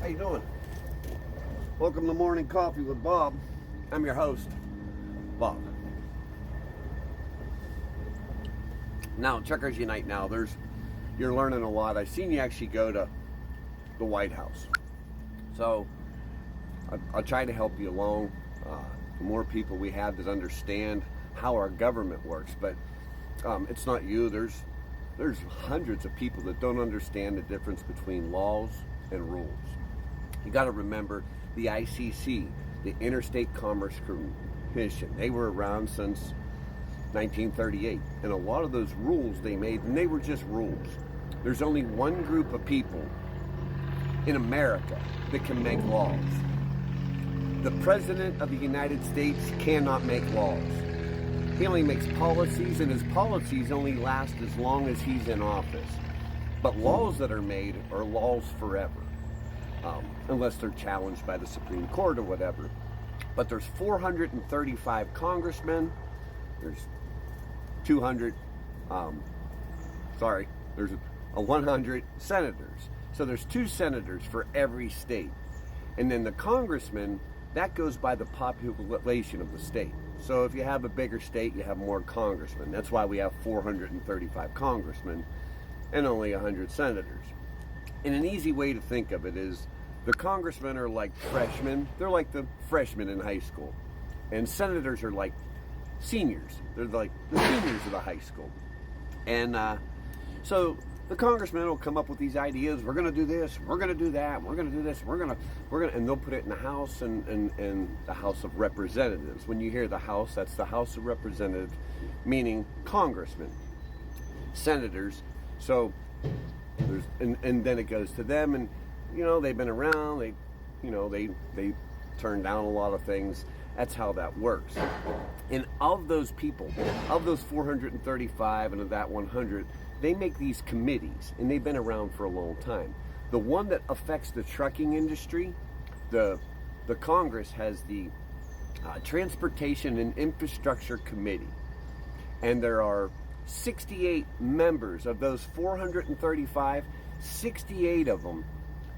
How you doing? Welcome to Morning Coffee with Bob. I'm your host, Bob. Now, Truckers Unite now, you're learning a lot. I've seen you actually go to the White House. So, I'll try to help you along. The more people we have that understand how our government works, but it's not you. There's hundreds of people that don't understand the difference between laws and rules. You got to remember the ICC, the Interstate Commerce Commission. They were around since 1938, and a lot of those rules they made, and they were just rules. There's only one group of people in America that can make laws. The President of the United States cannot make laws. He only makes policies, and his policies only last as long as he's in office. But laws that are made are laws forever, unless they're challenged by the Supreme Court or whatever. But there's 435 congressmen, there's 100 senators. So there's 2 senators for every state. And then the congressmen, that goes by the population of the state. So if you have a bigger state, you have more congressmen. That's why we have 435 congressmen and only 100 senators. And an easy way to think of it is the congressmen are like freshmen. They're like the freshmen in high school. And senators are like seniors. They're like the seniors of the high school. And so the congressmen will come up with these ideas. We're going to do this. We're going to do that. We're going to do this. We're going to, and they'll put it in the House and the House of Representatives. When you hear the House, that's the House of Representatives, meaning congressmen, senators. So there's, and then it goes to them, and they've been around. They turn down a lot of things. That's how that works. And of those people, of those 435 and of that 100, they make these committees, and they've been around for a long time. The one that affects the trucking industry, the Congress has the Transportation and Infrastructure Committee. And there are 68 members of those 435, 68 of them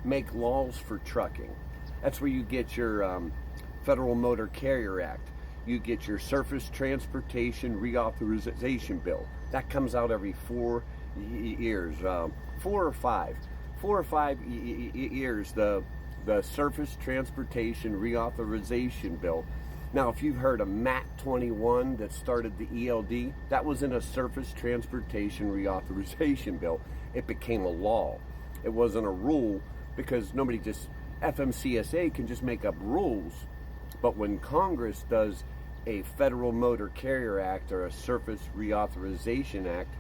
make laws for trucking. That's where you get your Federal Motor Carrier Act. You get your Surface Transportation Reauthorization Bill. That comes out every 4 years, 4 or 5 years, the Surface Transportation Reauthorization Bill. Now, if you've heard of MAT 21 that started the ELD, that was in a Surface Transportation Reauthorization Bill. It became a law. It wasn't a rule because FMCSA can just make up rules. But when Congress does a Federal Motor Carrier Act or a Surface Reauthorization Act,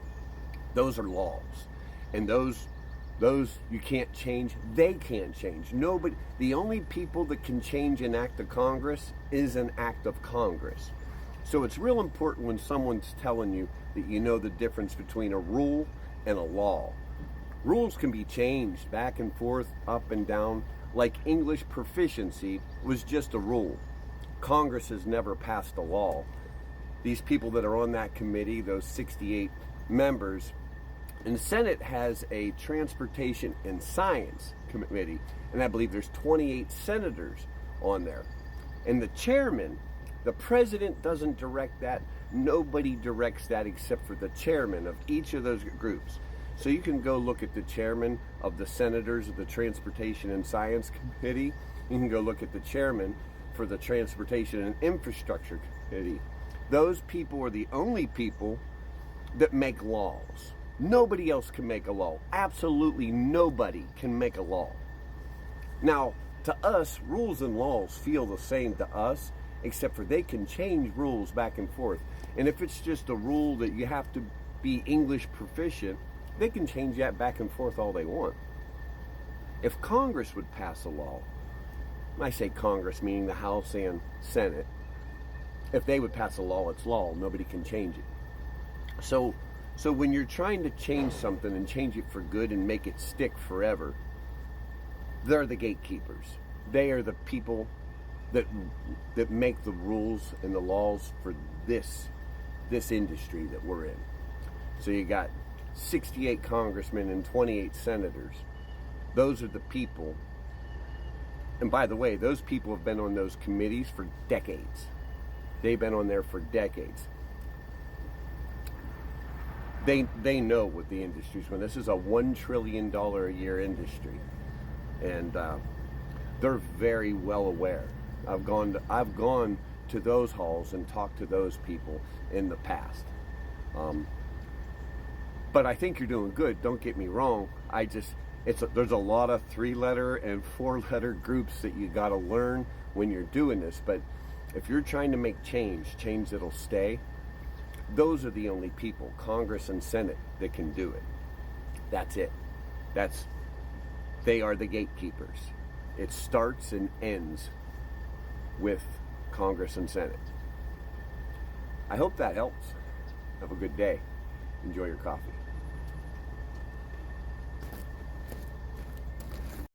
those are laws. And those you can't change. They can't change. Nobody. The only people that can change an act of Congress is an act of Congress. So it's real important when someone's telling you that you know the difference between a rule and a law. Rules can be changed back and forth, up and down. Like English proficiency was just a rule. Congress has never passed a law. These people that are on that committee, those 68 members, and the Senate has a Transportation and Science Committee, and I believe there's 28 senators on there. And the chairman, the president doesn't direct that. Nobody directs that except for the chairman of each of those groups. So you can go look at the chairman of the senators of the Transportation and Science Committee. You can go look at the chairman for the Transportation and Infrastructure Committee. Those people are the only people that make laws. Nobody else can make a law. Absolutely nobody can make a law. Now, to us, rules and laws feel the same to us, except for they can change rules back and forth. And if it's just a rule that you have to be English proficient, they can change that back and forth all they want. If Congress would pass a law, I say Congress meaning the House and Senate, if they would pass a law, it's law. Nobody can change it. So when you're trying to change something and change it for good and make it stick forever, they're the gatekeepers. They are the people that make the rules and the laws for this industry that we're in. So you got 68 congressmen and 28 senators. Those are the people And by the way, those people have been on those committees for decades. They've been on there for decades. They know what the industry's doing. This is a $1 trillion a year industry, and they're very well aware. I've gone to those halls and talked to those people in the past. But I think you're doing good. Don't get me wrong. There's a lot of 3-letter and 4-letter groups that you got to learn when you're doing this. But if you're trying to make change that'll stay, those are the only people, Congress and Senate, that can do it. That's it. They are the gatekeepers. It starts and ends with Congress and Senate. I hope that helps. Have a good day. Enjoy your coffee.